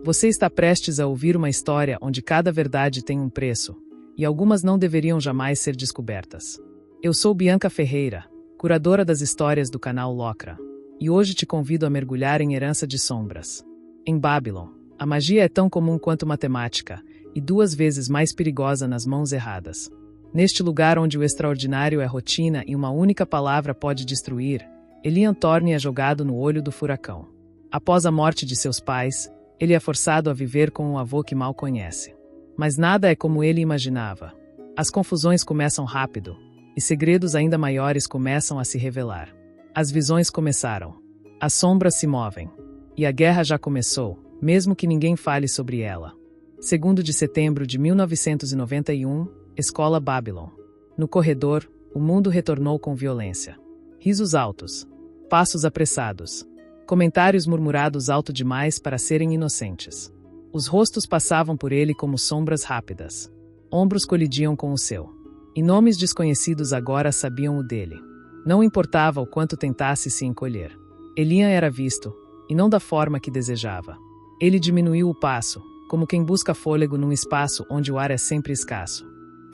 Você está prestes a ouvir uma história onde cada verdade tem um preço, e algumas não deveriam jamais ser descobertas. Eu sou Bianca Ferreira, curadora das histórias do canal Locra, e hoje te convido a mergulhar em Herança de Sombras. Em Babylon, a magia é tão comum quanto matemática, e 2 vezes mais perigosa nas mãos erradas. Neste lugar onde o extraordinário é rotina e uma única palavra pode destruir, Elian Thorne é jogado no olho do furacão. Após a morte de seus pais, ele é forçado a viver com um avô que mal conhece. Mas nada é como ele imaginava. As confusões começam rápido, e segredos ainda maiores começam a se revelar. As visões começaram. As sombras se movem. E a guerra já começou, mesmo que ninguém fale sobre ela. 2º de setembro de 1991, Escola Babylon. No corredor, o mundo retornou com violência. Risos altos. Passos apressados. Comentários murmurados alto demais para serem inocentes. Os rostos passavam por ele como sombras rápidas. Ombros colidiam com o seu. E nomes desconhecidos agora sabiam o dele. Não importava o quanto tentasse se encolher. Elian era visto, e não da forma que desejava. Ele diminuiu o passo, como quem busca fôlego num espaço onde o ar é sempre escasso.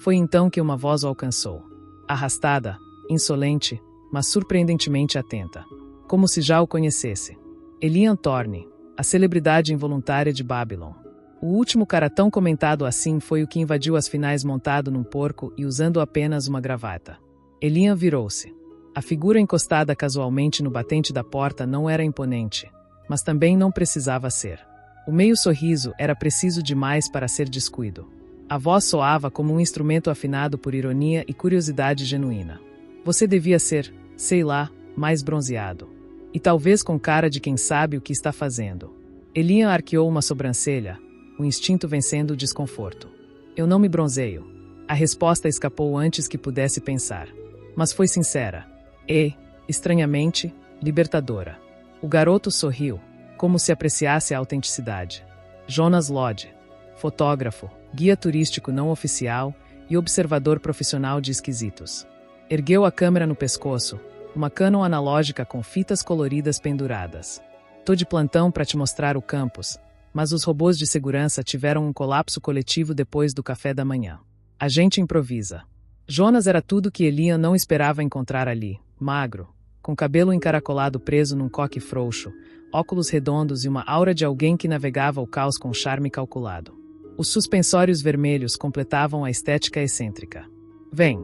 Foi então que uma voz o alcançou. Arrastada, insolente, mas surpreendentemente atenta. Como se já o conhecesse. Elian Thorne, a celebridade involuntária de Babylon. O último cara tão comentado assim foi o que invadiu as finais montado num porco e usando apenas uma gravata. Elian virou-se. A figura encostada casualmente no batente da porta não era imponente, mas também não precisava ser. O meio sorriso era preciso demais para ser descuido. A voz soava como um instrumento afinado por ironia e curiosidade genuína. Você devia ser, sei lá, mais bronzeado. E talvez com cara de quem sabe o que está fazendo. Elian arqueou uma sobrancelha, o instinto vencendo o desconforto. Eu não me bronzeio. A resposta escapou antes que pudesse pensar. Mas foi sincera. E, estranhamente, libertadora. O garoto sorriu, como se apreciasse a autenticidade. Jonas Lodge, fotógrafo, guia turístico não oficial e observador profissional de esquisitos. Ergueu a câmera no pescoço, uma Canon analógica com fitas coloridas penduradas. Tô de plantão para te mostrar o campus, mas os robôs de segurança tiveram um colapso coletivo depois do café da manhã. A gente improvisa. Jonas era tudo que Elian não esperava encontrar ali, magro, com cabelo encaracolado preso num coque frouxo, óculos redondos e uma aura de alguém que navegava o caos com charme calculado. Os suspensórios vermelhos completavam a estética excêntrica. Vem,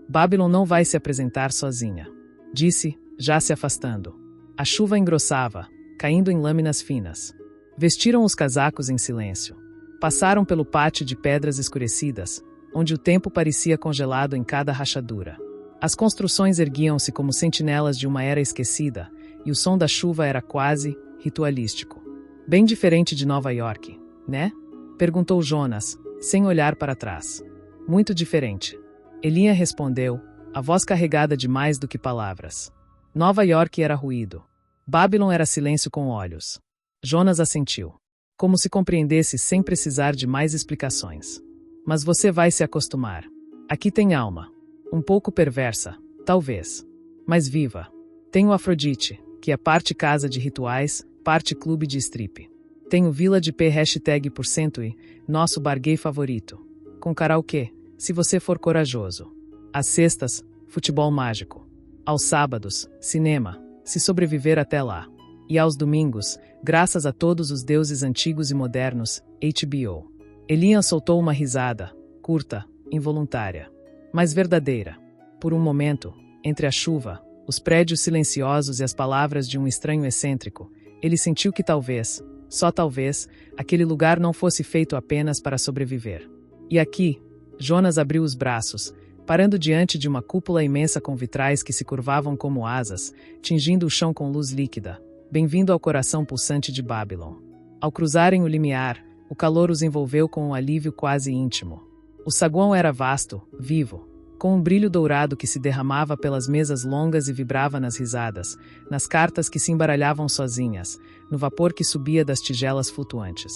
Babylon não vai se apresentar sozinha. Disse, já se afastando. A chuva engrossava, caindo em lâminas finas. Vestiram os casacos em silêncio. Passaram pelo pátio de pedras escurecidas, onde o tempo parecia congelado em cada rachadura. As construções erguiam-se como sentinelas de uma era esquecida, e o som da chuva era quase ritualístico. Bem diferente de Nova York, né? Perguntou Jonas, sem olhar para trás. Muito diferente. Elian respondeu, a voz carregada de mais do que palavras. Nova York era ruído. Babylon era silêncio com olhos. Jonas assentiu. Como se compreendesse sem precisar de mais explicações. Mas você vai se acostumar. Aqui tem alma. Um pouco perversa, talvez. Mas viva. Tem o Afrodite, que é parte casa de rituais, parte clube de strip. Tem o Vila de P #% e nosso bar gay favorito. Com karaokê, se você for corajoso. Às sextas, futebol mágico. Aos sábados, cinema, se sobreviver até lá. E aos domingos, graças a todos os deuses antigos e modernos, HBO. Elian soltou uma risada, curta, involuntária, mas verdadeira. Por um momento, entre a chuva, os prédios silenciosos e as palavras de um estranho excêntrico, ele sentiu que talvez, só talvez, aquele lugar não fosse feito apenas para sobreviver. E aqui, Jonas abriu os braços, parando diante de uma cúpula imensa com vitrais que se curvavam como asas, tingindo o chão com luz líquida. Bem-vindo ao coração pulsante de Babylon. Ao cruzarem o limiar, o calor os envolveu com um alívio quase íntimo. O saguão era vasto, vivo, com um brilho dourado que se derramava pelas mesas longas e vibrava nas risadas, nas cartas que se embaralhavam sozinhas, no vapor que subia das tigelas flutuantes.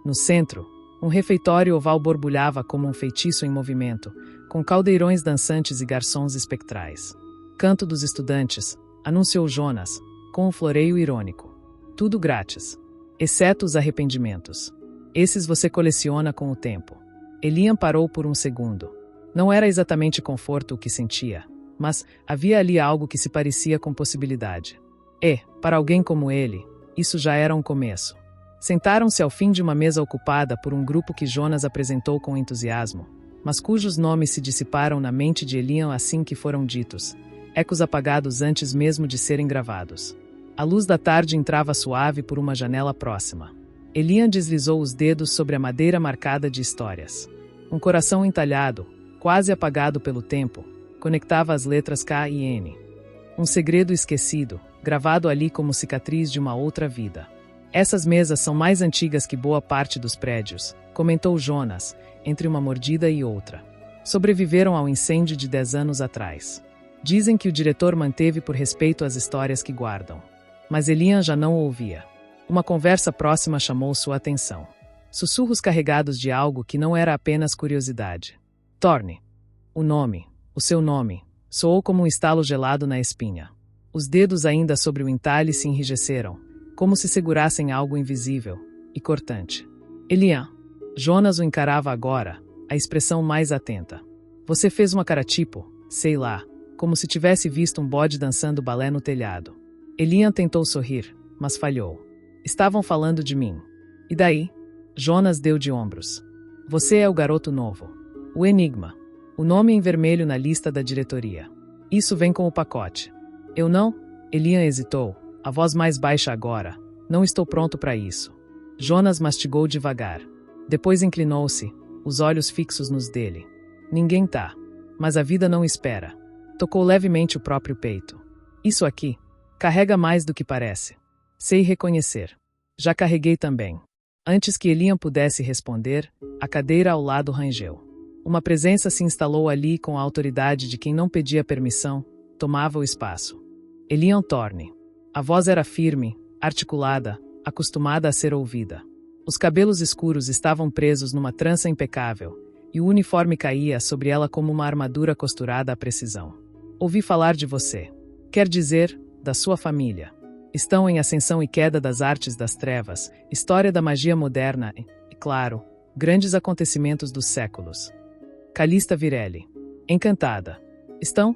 No centro, um refeitório oval borbulhava como um feitiço em movimento, com caldeirões dançantes e garçons espectrais. Canto dos estudantes, anunciou Jonas, com um floreio irônico. Tudo grátis. exceto os arrependimentos. Esses você coleciona com o tempo. Elian parou por um segundo. Não era exatamente conforto o que sentia, mas havia ali algo que se parecia com possibilidade. E, para alguém como ele, isso já era um começo. Sentaram-se ao fim de uma mesa ocupada por um grupo que Jonas apresentou com entusiasmo, mas cujos nomes se dissiparam na mente de Elian assim que foram ditos, ecos apagados antes mesmo de serem gravados. A luz da tarde entrava suave por uma janela próxima. Elian deslizou os dedos sobre a madeira marcada de histórias. Um coração entalhado, quase apagado pelo tempo, conectava as letras K e N. Um segredo esquecido, gravado ali como cicatriz de uma outra vida. Essas mesas são mais antigas que boa parte dos prédios, comentou Jonas, entre uma mordida e outra. Sobreviveram ao incêndio de 10 anos atrás. Dizem que o diretor manteve por respeito às histórias que guardam. Mas Elian já não o ouvia. Uma conversa próxima chamou sua atenção. Sussurros carregados de algo que não era apenas curiosidade. Thorne. O nome, o seu nome, soou como um estalo gelado na espinha. Os dedos ainda sobre o entalhe se enrijeceram, como se segurassem algo invisível e cortante. Elian. Jonas o encarava agora, a expressão mais atenta. Você fez uma cara tipo, sei lá, como se tivesse visto um bode dançando balé no telhado. Elian tentou sorrir, mas falhou. Estavam falando de mim. E daí? Jonas deu de ombros. Você é o garoto novo. O enigma. O nome em vermelho na lista da diretoria. Isso vem com o pacote. Eu não? Elian hesitou, a voz mais baixa agora. Não estou pronto para isso. Jonas mastigou devagar. Depois inclinou-se, os olhos fixos nos dele. Ninguém tá. Mas a vida não espera. Tocou levemente o próprio peito. Isso aqui. Carrega mais do que parece. Sei reconhecer. Já carreguei também. Antes que Elian pudesse responder, a cadeira ao lado rangeu. Uma presença se instalou ali com a autoridade de quem não pedia permissão, tomava o espaço. Elian Thorne. A voz era firme, articulada, acostumada a ser ouvida. Os cabelos escuros estavam presos numa trança impecável, e o uniforme caía sobre ela como uma armadura costurada à precisão. Ouvi falar de você. Quer dizer, da sua família. Estão em ascensão e queda das artes das trevas, história da magia moderna e, claro, grandes acontecimentos dos séculos. Calista Virelli. Encantada. Estão?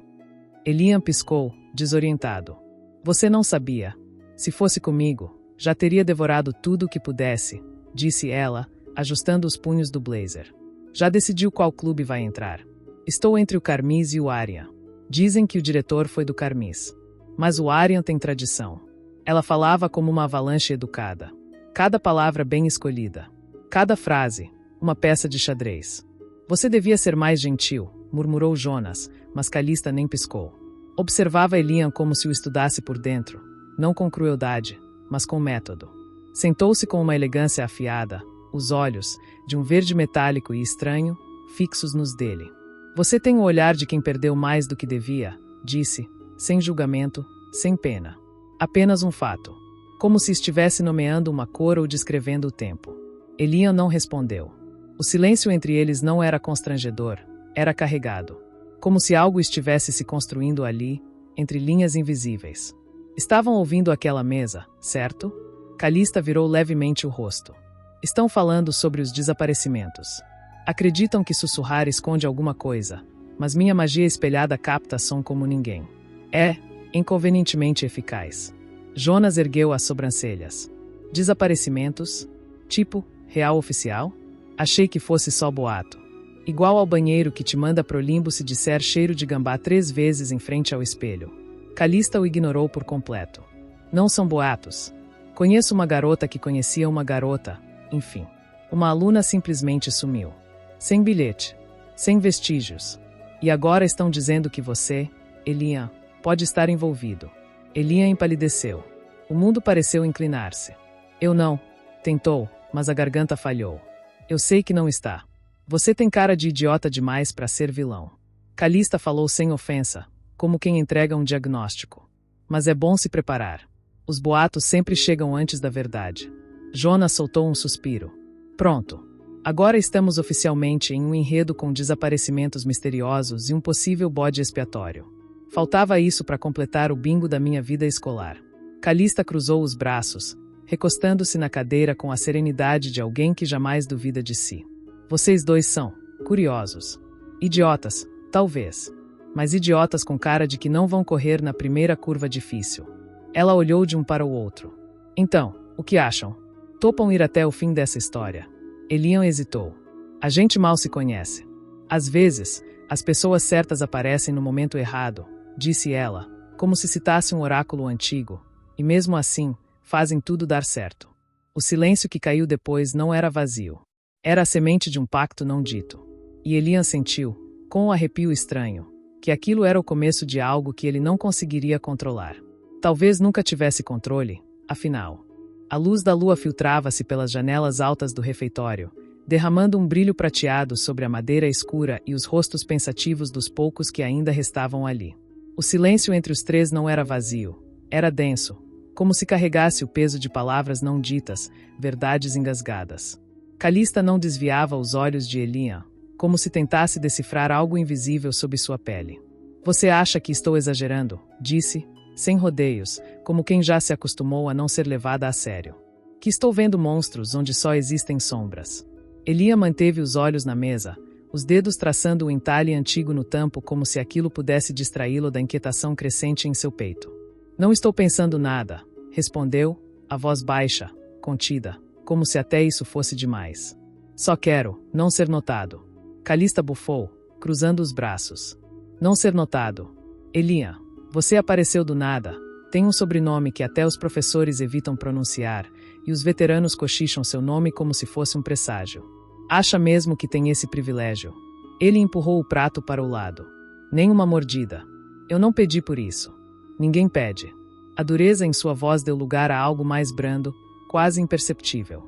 Elian piscou, desorientado. Você não sabia. Se fosse comigo, já teria devorado tudo o que pudesse, disse ela, ajustando os punhos do blazer. Já decidiu qual clube vai entrar. Estou entre o Carmis e o Arian. Dizem que o diretor foi do Carmis. Mas o Arian tem tradição. Ela falava como uma avalanche educada. Cada palavra bem escolhida. Cada frase, uma peça de xadrez. Você devia ser mais gentil, murmurou Jonas, mas Calista nem piscou. Observava Elian como se o estudasse por dentro, não com crueldade, mas com método. Sentou-se com uma elegância afiada, os olhos, de um verde metálico e estranho, fixos nos dele. Você tem o olhar de quem perdeu mais do que devia, disse, sem julgamento, sem pena. Apenas um fato. Como se estivesse nomeando uma cor ou descrevendo o tempo. Elian não respondeu. O silêncio entre eles não era constrangedor, era carregado. Como se algo estivesse se construindo ali, entre linhas invisíveis. Estavam ouvindo aquela mesa, certo? Calista virou levemente o rosto. Estão falando sobre os desaparecimentos. Acreditam que sussurrar esconde alguma coisa, mas minha magia espelhada capta som como ninguém. É, inconvenientemente eficaz. Jonas ergueu as sobrancelhas. Desaparecimentos? Tipo, real oficial? Achei que fosse só boato. Igual ao banheiro que te manda pro limbo se disser cheiro de gambá 3 vezes em frente ao espelho. Calista o ignorou por completo. Não são boatos. Conheço uma garota que conhecia uma garota, enfim. Uma aluna simplesmente sumiu. Sem bilhete. Sem vestígios. E agora estão dizendo que você, Elian, pode estar envolvido. Elian empalideceu. O mundo pareceu inclinar-se. Eu não. Tentou, mas a garganta falhou. Eu sei que não está. Você tem cara de idiota demais para ser vilão. Calista falou sem ofensa, como quem entrega um diagnóstico. Mas é bom se preparar. Os boatos sempre chegam antes da verdade. Jonas soltou um suspiro. Pronto. Agora estamos oficialmente em um enredo com desaparecimentos misteriosos e um possível bode expiatório. Faltava isso para completar o bingo da minha vida escolar. Calista cruzou os braços, recostando-se na cadeira com a serenidade de alguém que jamais duvida de si. Vocês dois são curiosos. Idiotas, talvez. Mas idiotas com cara de que não vão correr na primeira curva difícil. Ela olhou de um para o outro. Então, o que acham? Topam ir até o fim dessa história? Elian hesitou. A gente mal se conhece. Às vezes, as pessoas certas aparecem no momento errado, disse ela, como se citasse um oráculo antigo, e mesmo assim, fazem tudo dar certo. O silêncio que caiu depois não era vazio. Era a semente de um pacto não dito. E Elian sentiu, com um arrepio estranho, que aquilo era o começo de algo que ele não conseguiria controlar. Talvez nunca tivesse controle, afinal. A luz da lua filtrava-se pelas janelas altas do refeitório, derramando um brilho prateado sobre a madeira escura e os rostos pensativos dos poucos que ainda restavam ali. O silêncio entre os três não era vazio, era denso, como se carregasse o peso de palavras não ditas, verdades engasgadas. Calista não desviava os olhos de Elian, como se tentasse decifrar algo invisível sob sua pele. Você acha que estou exagerando? Disse, sem rodeios, como quem já se acostumou a não ser levada a sério. Que estou vendo monstros onde só existem sombras. Elian manteve os olhos na mesa, os dedos traçando o entalhe antigo no tampo como se aquilo pudesse distraí-lo da inquietação crescente em seu peito. Não estou pensando nada, respondeu, a voz baixa, contida, como se até isso fosse demais. Só quero não ser notado. Calista bufou, cruzando os braços. Não ser notado. Elian, você apareceu do nada. Tem um sobrenome que até os professores evitam pronunciar, e os veteranos cochicham seu nome como se fosse um presságio. Acha mesmo que tem esse privilégio? Ele empurrou o prato para o lado. Nem uma mordida. Eu não pedi por isso. Ninguém pede. A dureza em sua voz deu lugar a algo mais brando, quase imperceptível.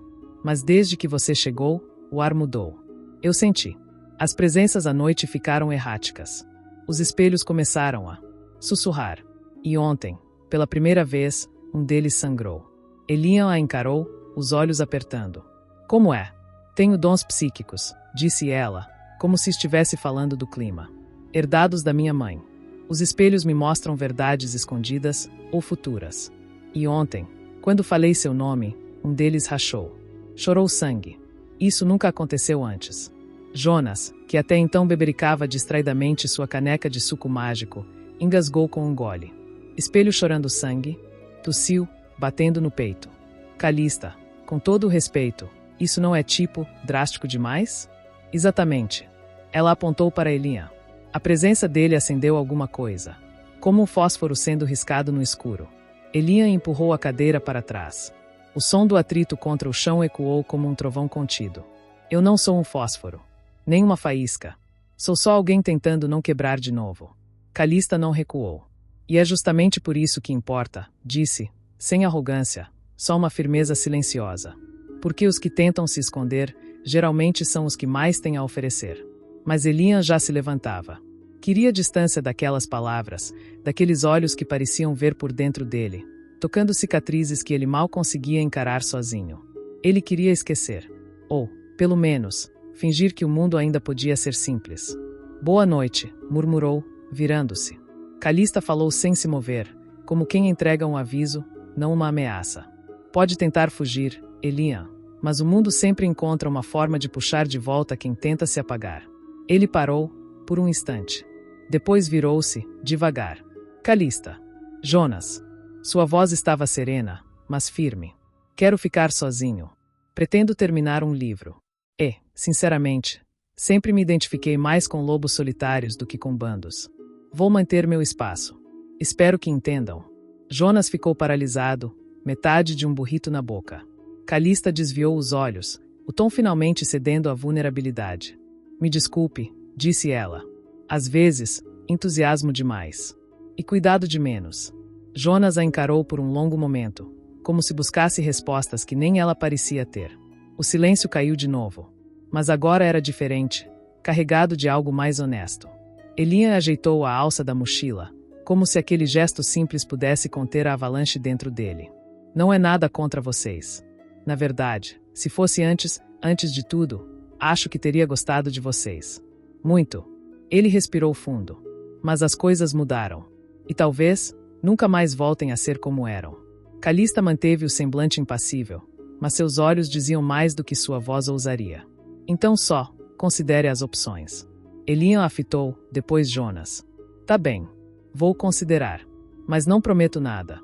Mas desde que você chegou, o ar mudou. Eu senti. As presenças à noite ficaram erráticas. Os espelhos começaram a sussurrar. E ontem, pela primeira vez, um deles sangrou. Elian a encarou, os olhos apertando. Como é? Tenho dons psíquicos, disse ela, como se estivesse falando do clima. Herdados da minha mãe. Os espelhos me mostram verdades escondidas ou futuras. E ontem, quando falei seu nome, um deles rachou. Chorou sangue. Isso nunca aconteceu antes. Jonas, que até então bebericava distraidamente sua caneca de suco mágico, engasgou com um gole. Espelho chorando sangue, tossiu, batendo no peito. Calista, com todo o respeito, isso não é tipo, drástico demais? Exatamente. Ela apontou para Elian. A presença dele acendeu alguma coisa. Como um fósforo sendo riscado no escuro. Elian empurrou a cadeira para trás. O som do atrito contra o chão ecoou como um trovão contido. Eu não sou um fósforo. Nem uma faísca. Sou só alguém tentando não quebrar de novo. Calista não recuou. E é justamente por isso que importa, disse, sem arrogância, só uma firmeza silenciosa. Porque os que tentam se esconder, geralmente são os que mais têm a oferecer. Mas Elian já se levantava. Queria distância daquelas palavras, daqueles olhos que pareciam ver por dentro dele, tocando cicatrizes que ele mal conseguia encarar sozinho. Ele queria esquecer. Ou, pelo menos, fingir que o mundo ainda podia ser simples. Boa noite, murmurou, virando-se. Calista falou sem se mover, como quem entrega um aviso, não uma ameaça. Pode tentar fugir, Elian, mas o mundo sempre encontra uma forma de puxar de volta quem tenta se apagar. Ele parou, por um instante. Depois virou-se, devagar. Calista. Jonas. Sua voz estava serena, mas firme. Quero ficar sozinho. Pretendo terminar um livro. E, sinceramente, sempre me identifiquei mais com lobos solitários do que com bandos. Vou manter meu espaço. Espero que entendam. Jonas ficou paralisado, metade de um burrito na boca. Calista desviou os olhos, o tom finalmente cedendo à vulnerabilidade. Me desculpe, disse ela. Às vezes, entusiasmo demais. E cuidado de menos. Jonas a encarou por um longo momento, como se buscasse respostas que nem ela parecia ter. O silêncio caiu de novo. Mas agora era diferente, carregado de algo mais honesto. Elian ajeitou a alça da mochila, como se aquele gesto simples pudesse conter a avalanche dentro dele. Não é nada contra vocês. Na verdade, se fosse antes de tudo, acho que teria gostado de vocês. Muito. Ele respirou fundo. Mas as coisas mudaram. E talvez, nunca mais voltem a ser como eram. Calista manteve o semblante impassível, mas seus olhos diziam mais do que sua voz ousaria. Então só, considere as opções. Elian a fitou, depois Jonas. Tá bem. Vou considerar. Mas não prometo nada.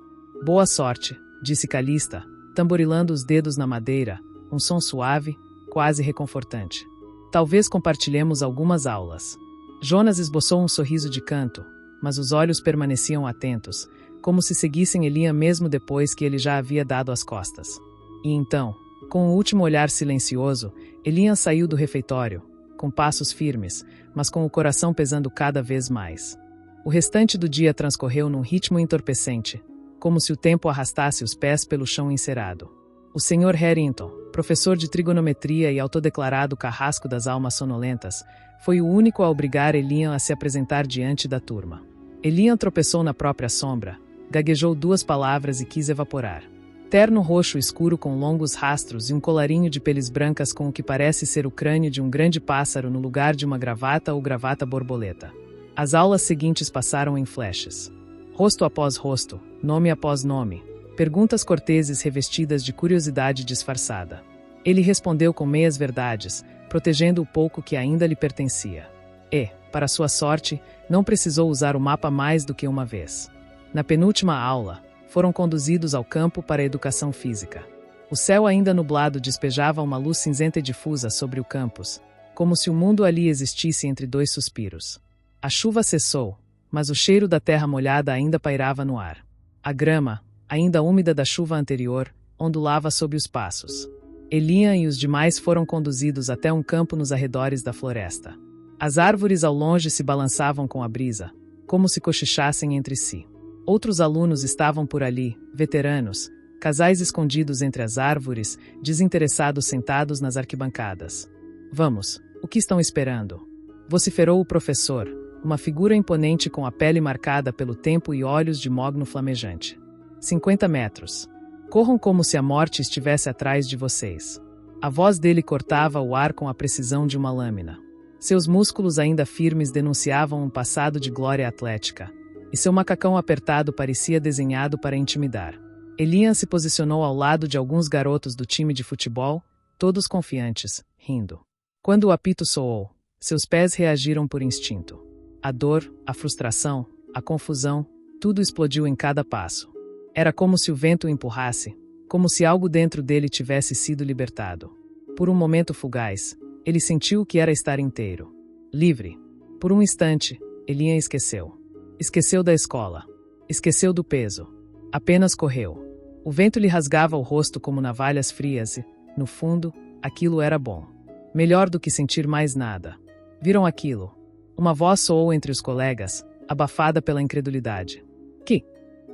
Boa sorte, disse Calista, tamborilando os dedos na madeira, um som suave, quase reconfortante. Talvez compartilhemos algumas aulas. Jonas esboçou um sorriso de canto, mas os olhos permaneciam atentos, como se seguissem Elian mesmo depois que ele já havia dado as costas. E então, com o último olhar silencioso, Elian saiu do refeitório, com passos firmes, mas com o coração pesando cada vez mais. O restante do dia transcorreu num ritmo entorpecente, como se o tempo arrastasse os pés pelo chão encerado. O Sr. Harrington, professor de trigonometria e autodeclarado carrasco das almas sonolentas, foi o único a obrigar Elian a se apresentar diante da turma. Elian tropeçou na própria sombra, gaguejou 2 palavras e quis evaporar. Terno roxo escuro com longos rastros e um colarinho de peles brancas com o que parece ser o crânio de um grande pássaro no lugar de uma gravata ou gravata borboleta. As aulas seguintes passaram em flashes. Rosto após rosto, nome após nome, perguntas corteses revestidas de curiosidade disfarçada. Ele respondeu com meias verdades, protegendo o pouco que ainda lhe pertencia. E, para sua sorte, não precisou usar o mapa mais do que uma vez. Na penúltima aula, foram conduzidos ao campo para a educação física. O céu ainda nublado despejava uma luz cinzenta e difusa sobre o campus, como se o mundo ali existisse entre 2 suspiros. A chuva cessou, mas o cheiro da terra molhada ainda pairava no ar. A grama, ainda úmida da chuva anterior, ondulava sob os passos. Elian e os demais foram conduzidos até um campo nos arredores da floresta. As árvores ao longe se balançavam com a brisa, como se cochichassem entre si. Outros alunos estavam por ali, veteranos, casais escondidos entre as árvores, desinteressados sentados nas arquibancadas. Vamos, o que estão esperando? Vociferou o professor, uma figura imponente com a pele marcada pelo tempo e olhos de mogno flamejante. 50 metros. Corram como se a morte estivesse atrás de vocês. A voz dele cortava o ar com a precisão de uma lâmina. Seus músculos ainda firmes denunciavam um passado de glória atlética, e seu macacão apertado parecia desenhado para intimidar. Elian se posicionou ao lado de alguns garotos do time de futebol, todos confiantes, rindo. Quando o apito soou, seus pés reagiram por instinto. A dor, a frustração, a confusão, tudo explodiu em cada passo. Era como se o vento o empurrasse, como se algo dentro dele tivesse sido libertado. Por um momento fugaz, ele sentiu o que era estar inteiro. Livre. Por um instante, Elian esqueceu. Esqueceu da escola. Esqueceu do peso. Apenas correu. O vento lhe rasgava o rosto como navalhas frias e, no fundo, aquilo era bom. Melhor do que sentir mais nada. Viram aquilo? Uma voz soou entre os colegas, abafada pela incredulidade.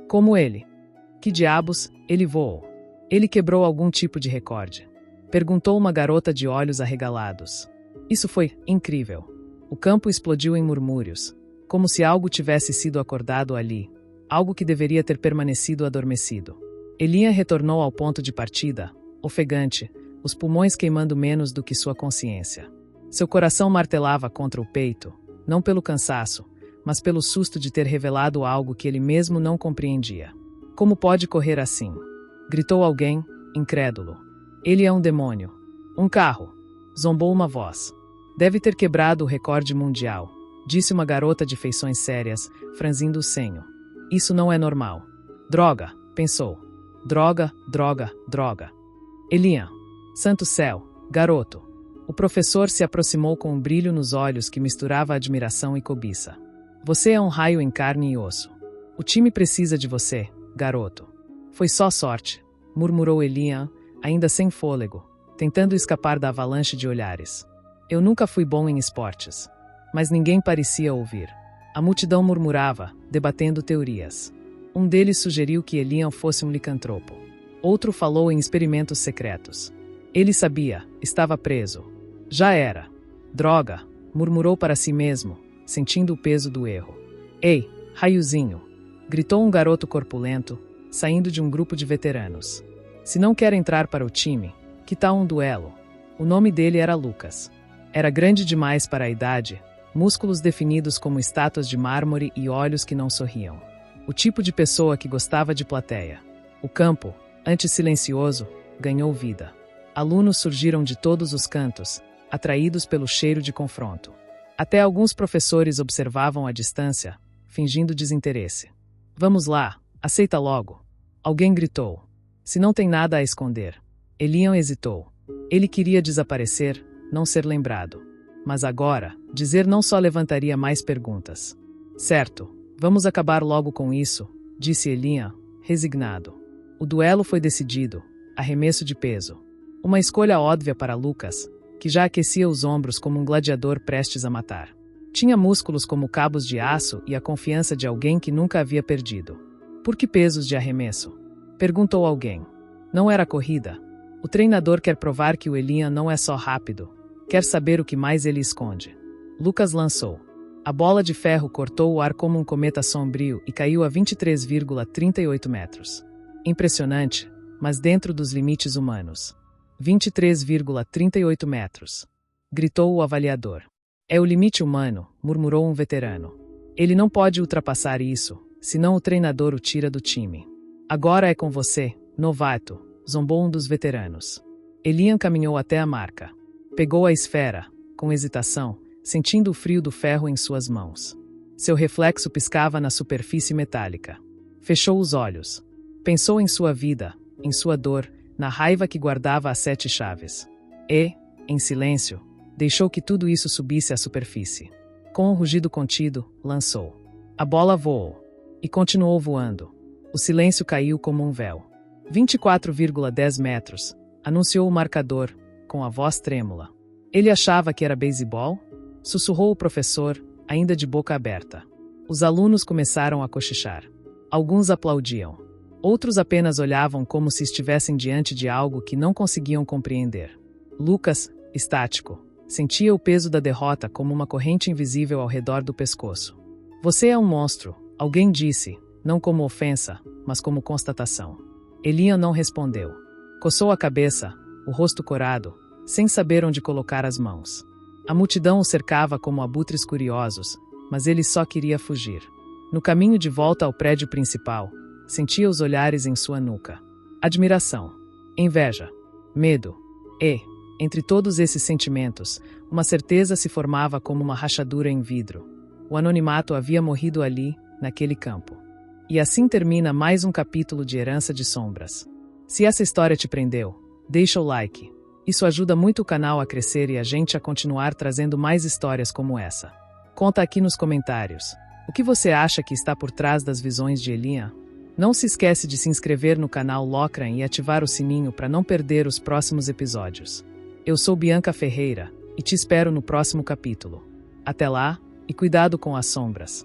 Como ele? Que diabos, ele voou? Ele quebrou algum tipo de recorde? Perguntou uma garota de olhos arregalados. Isso foi incrível. O campo explodiu em murmúrios, como se algo tivesse sido acordado ali, algo que deveria ter permanecido adormecido. Elian retornou ao ponto de partida, ofegante, os pulmões queimando menos do que sua consciência. Seu coração martelava contra o peito, não pelo cansaço, mas pelo susto de ter revelado algo que ele mesmo não compreendia. Como pode correr assim? Gritou alguém, incrédulo. Ele é um demônio. Um carro. Zombou uma voz. Deve ter quebrado o recorde mundial, disse uma garota de feições sérias, franzindo o senho. Isso não é normal. Droga, pensou. Droga, droga, droga. Elian. Santo céu, garoto. O professor se aproximou com um brilho nos olhos que misturava admiração e cobiça. Você é um raio em carne e osso. O time precisa de você, garoto. Foi só sorte, murmurou Elian, ainda sem fôlego, tentando escapar da avalanche de olhares. Eu nunca fui bom em esportes. Mas ninguém parecia ouvir. A multidão murmurava, debatendo teorias. Um deles sugeriu que Elian fosse um licantropo. Outro falou em experimentos secretos. Ele sabia, estava preso. Já era. Droga, murmurou para si mesmo, sentindo o peso do erro. Ei, raiozinho! Gritou um garoto corpulento, saindo de um grupo de veteranos. Se não quer entrar para o time, que tal um duelo? O nome dele era Lucas. Era grande demais para a idade, músculos definidos como estátuas de mármore e olhos que não sorriam. O tipo de pessoa que gostava de plateia. O campo, antes silencioso, ganhou vida. Alunos surgiram de todos os cantos, atraídos pelo cheiro de confronto. Até alguns professores observavam à distância, fingindo desinteresse. Vamos lá, aceita logo. Alguém gritou. Se não tem nada a esconder. Elian hesitou. Ele queria desaparecer, não ser lembrado. Mas agora, dizer não só levantaria mais perguntas. Certo, vamos acabar logo com isso, disse Elian, resignado. O duelo foi decidido, arremesso de peso. Uma escolha óbvia para Lucas, que já aquecia os ombros como um gladiador prestes a matar. Tinha músculos como cabos de aço e a confiança de alguém que nunca havia perdido. Por que pesos de arremesso? Perguntou alguém. Não era corrida. O treinador quer provar que o Elian não é só rápido. Quer saber o que mais ele esconde. Lucas lançou. A bola de ferro cortou o ar como um cometa sombrio e caiu a 23,38 metros. Impressionante, mas dentro dos limites humanos. 23,38 metros. Gritou o avaliador. É o limite humano, murmurou um veterano. Ele não pode ultrapassar isso, senão o treinador o tira do time. Agora é com você, novato, zombou um dos veteranos. Elian caminhou até a marca. Pegou a esfera, com hesitação, sentindo o frio do ferro em suas mãos. Seu reflexo piscava na superfície metálica. Fechou os olhos. Pensou em sua vida, em sua dor, na raiva que guardava as 7 chaves. E, em silêncio, deixou que tudo isso subisse à superfície. Com um rugido contido, lançou. A bola voou. E continuou voando. O silêncio caiu como um véu. 24,10 metros, anunciou o marcador, com a voz trêmula. Ele achava que era beisebol? Sussurrou o professor, ainda de boca aberta. Os alunos começaram a cochichar. Alguns aplaudiam. Outros apenas olhavam como se estivessem diante de algo que não conseguiam compreender. Lucas, estático, sentia o peso da derrota como uma corrente invisível ao redor do pescoço. Você é um monstro, alguém disse, não como ofensa, mas como constatação. Elian não respondeu. Coçou a cabeça, o rosto corado, sem saber onde colocar as mãos. A multidão o cercava como abutres curiosos, mas ele só queria fugir. No caminho de volta ao prédio principal, sentia os olhares em sua nuca. Admiração, inveja, medo e, entre todos esses sentimentos, uma certeza se formava como uma rachadura em vidro. O anonimato havia morrido ali, naquele campo. E assim termina mais um capítulo de Herança de Sombras. Se essa história te prendeu, deixa o like. Isso ajuda muito o canal a crescer e a gente a continuar trazendo mais histórias como essa. Conta aqui nos comentários. O que você acha que está por trás das visões de Elian? Não se esquece de se inscrever no canal Locran e ativar o sininho para não perder os próximos episódios. Eu sou Bianca Ferreira e te espero no próximo capítulo. Até lá, e cuidado com as sombras.